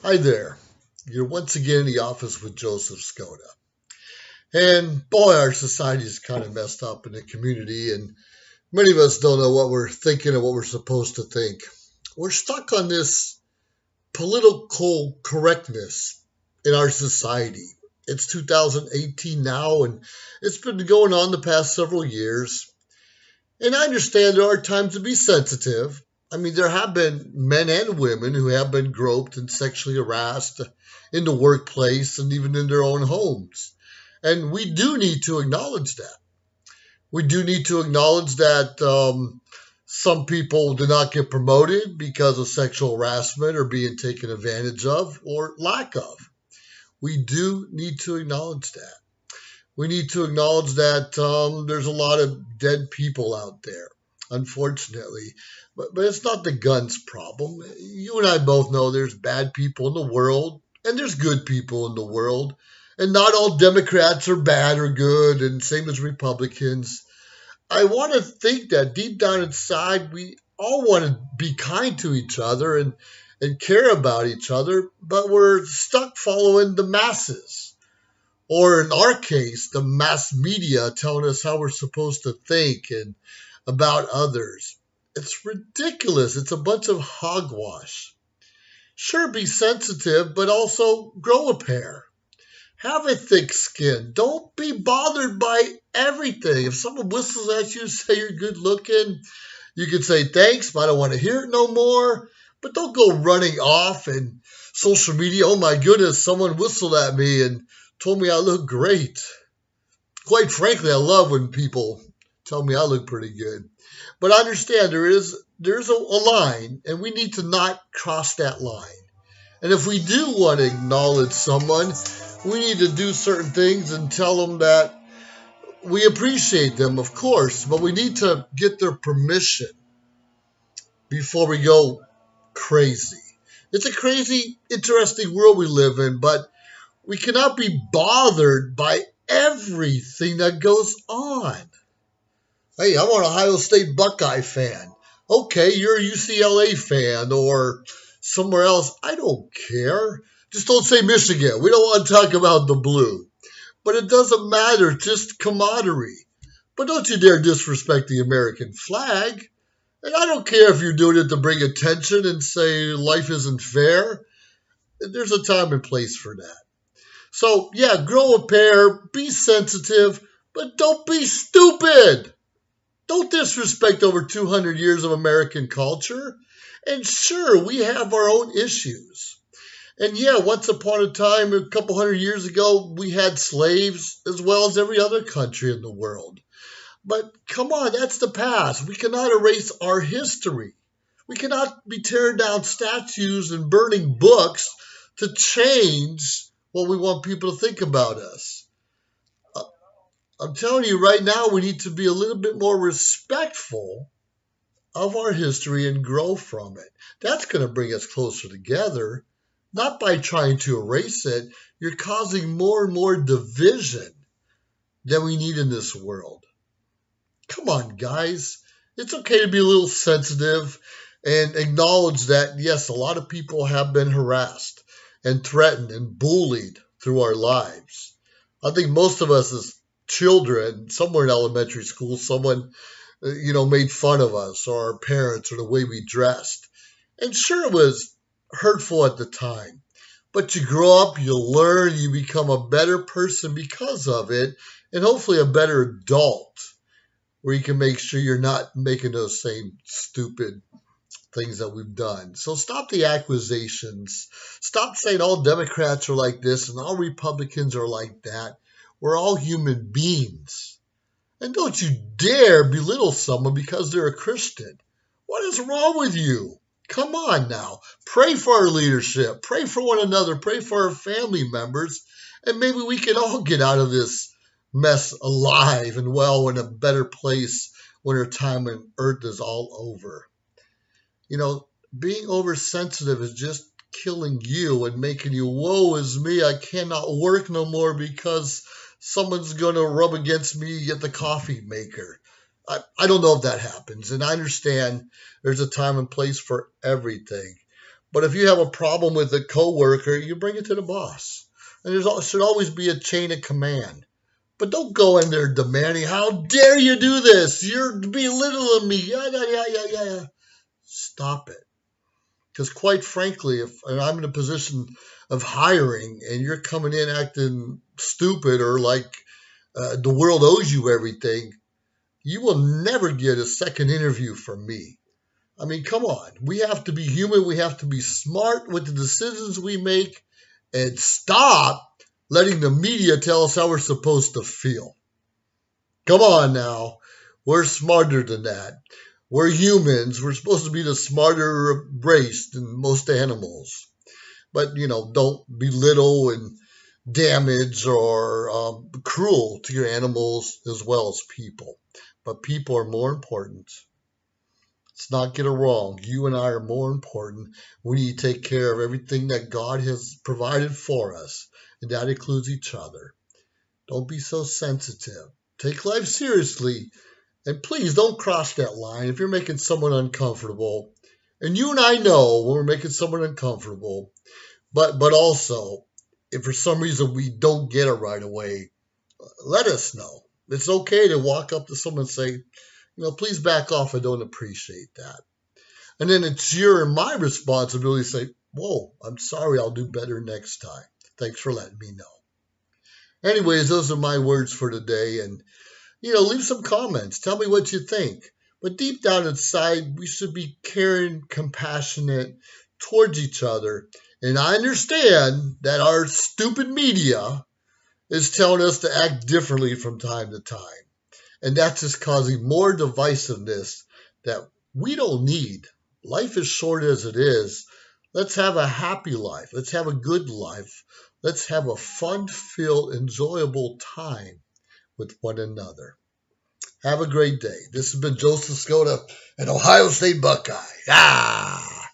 Hi there. You're once again in the office with Joseph Skoda. And boy, our society is kind of messed up in the community, and many of us don't know what we're thinking or what we're supposed to think. We're stuck on this political correctness in our society. It's 2018 now, and it's been going on the past several years. And I understand there are times to be sensitive. I mean, there have been men and women who have been groped and sexually harassed in the workplace and even in their own homes. And we do need to acknowledge that. We do need to acknowledge that some people do not get promoted because of sexual harassment or being taken advantage of or lack of. We do need to acknowledge that. We need to acknowledge that there's a lot of dead people out there, unfortunately. But it's not the guns problem. You and I both know there's bad people in the world, and there's good people in the world. And not all Democrats are bad or good, and same as Republicans. I want to think that deep down inside, we all want to be kind to each other and care about each other, but we're stuck following the masses. Or in our case, the mass media telling us how we're supposed to think and about others. It's ridiculous. It's a bunch of hogwash. Sure, be sensitive, but also grow a pair. Have a thick skin. Don't be bothered by everything. If someone whistles at you, say you're good looking, you can say thanks, but I don't want to hear it no more. But don't go running off and social media. Oh my goodness, someone whistled at me and told me I look great. Quite frankly, I love when people tell me I look pretty good. But I understand there's a line, and we need to not cross that line. And if we do want to acknowledge someone, we need to do certain things and tell them that we appreciate them, of course, but we need to get their permission before we go crazy. It's a crazy, interesting world we live in, but we cannot be bothered by everything that goes on. Hey, I'm an Ohio State Buckeye fan. Okay, you're a UCLA fan or somewhere else. I don't care. Just don't say Michigan. We don't want to talk about the blue. But it doesn't matter. Just camaraderie. But don't you dare disrespect the American flag. And I don't care if you're doing it to bring attention and say life isn't fair. There's a time and place for that. So, yeah, grow a pair, be sensitive, but don't be stupid. Don't disrespect over 200 years of American culture. And sure, we have our own issues. And yeah, once upon a time, a couple hundred years ago, we had slaves as well as every other country in the world. But come on, that's the past. We cannot erase our history. We cannot be tearing down statues and burning books to change what we want people to think about us. I'm telling you right now, we need to be a little bit more respectful of our history and grow from it. That's going to bring us closer together, not by trying to erase it. You're causing more and more division than we need in this world. Come on, guys. It's okay to be a little sensitive and acknowledge that, yes, a lot of people have been harassed and threatened and bullied through our lives. I think most of us as children, somewhere in elementary school, someone, made fun of us or our parents or the way we dressed. And sure, it was hurtful at the time. But you grow up, you learn, you become a better person because of it, and hopefully a better adult where you can make sure you're not making those same stupid things that we've done. So stop the accusations. Stop saying all Democrats are like this and all Republicans are like that. We're all human beings. And don't you dare belittle someone because they're a Christian. What is wrong with you? Come on now. Pray for our leadership. Pray for one another. Pray for our family members. And maybe we can all get out of this mess alive and well in a better place when our time on earth is all over. Being oversensitive is just killing you and making you, woe is me, I cannot work no more because someone's going to rub against me at the coffee maker. I don't know if that happens. And I understand there's a time and place for everything. But if you have a problem with a coworker, you bring it to the boss. And should always be a chain of command. But don't go in there demanding, how dare you do this? You're belittling me. Yeah, yeah, yeah, yeah, yeah. Stop it. Because quite frankly, if I'm in a position of hiring and you're coming in acting stupid or like the world owes you everything, you will never get a second interview from me. I mean, come on. We have to be human. We have to be smart with the decisions we make and stop letting the media tell us how we're supposed to feel. Come on now. We're smarter than that. We're humans. We're supposed to be the smarter race than most animals. But, don't belittle and damage or cruel to your animals as well as people. But people are more important. Let's not get it wrong. You and I are more important. We need to take care of everything that God has provided for us, and that includes each other. Don't be so sensitive. Take life seriously, and please don't cross that line if you're making someone uncomfortable. And you and I know when we're making someone uncomfortable, but also, if for some reason we don't get it right away, let us know. It's okay to walk up to someone and say, please back off. I don't appreciate that. And then it's your and my responsibility to say, whoa, I'm sorry. I'll do better next time. Thanks for letting me know. Anyways, those are my words for today. And, leave some comments. Tell me what you think. But deep down inside, we should be caring, compassionate towards each other. And I understand that our stupid media is telling us to act differently from time to time. And that's just causing more divisiveness that we don't need. Life is short as it is. Let's have a happy life. Let's have a good life. Let's have a fun-filled, enjoyable time with one another. Have a great day. This has been Joseph Skota, an Ohio State Buckeye. Ah!